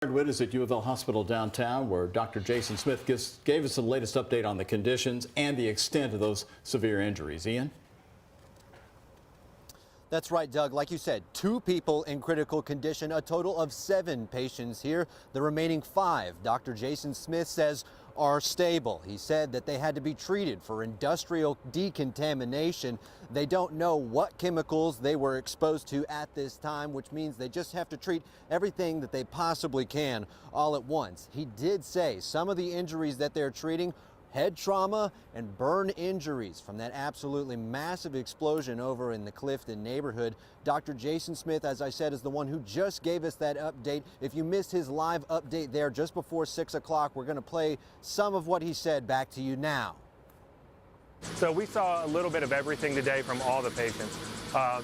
Hardwood is at U of L Hospital downtown, where Dr. Jason Smith gave us the latest update on the conditions and the extent of those severe injuries. Ian? That's right, Doug. Like you said, 2 people in critical condition, a total of 7 patients here. The remaining 5, Dr. Jason Smith says, are stable. He said that they had to be treated for industrial decontamination. They don't know what chemicals they were exposed to at this time, which means they just have to treat everything that they possibly can all at once. He did say some of the injuries that they're treating, head trauma and burn injuries from that absolutely massive explosion over in the Clifton neighborhood. Dr. Jason Smith, as I said, is the one who just gave us that update. If you missed his live update there just before 6 o'clock, we're going to play some of what he said back to you now. So we saw a little bit of everything today from all the patients.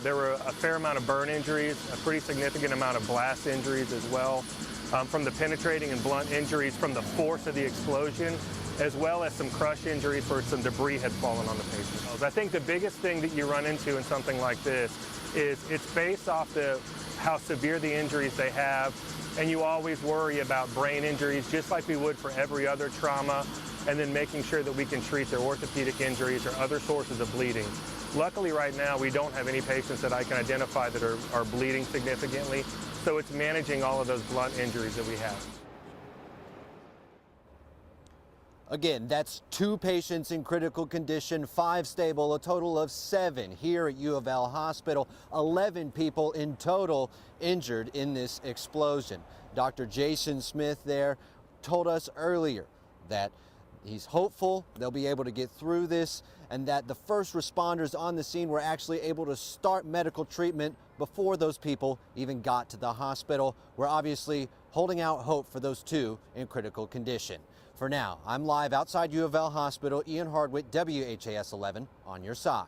There were a fair amount of burn injuries, a pretty significant amount of blast injuries as well, from the penetrating and blunt injuries from the force of the explosion, as well as some crush injuries where some debris had fallen on the patient. I think the biggest thing that you run into in something like this is it's based off how severe the injuries they have, and you always worry about brain injuries just like we would for every other trauma, and then making sure that we can treat their orthopedic injuries or other sources of bleeding. Luckily right now we don't have any patients that I can identify that are bleeding significantly, so it's managing all of those blunt injuries that we have. Again, that's 2 patients in critical condition, 5 stable, a total of 7 here at U of L Hospital, 11 people in total injured in this explosion. Dr. Jason Smith there told us earlier that he's hopeful they'll be able to get through this and that the first responders on the scene were actually able to start medical treatment before those people even got to the hospital. We're obviously holding out hope for those 2 in critical condition. For now, I'm live outside U of L Hospital. Ian Hardwick, WHAS 11, on your side.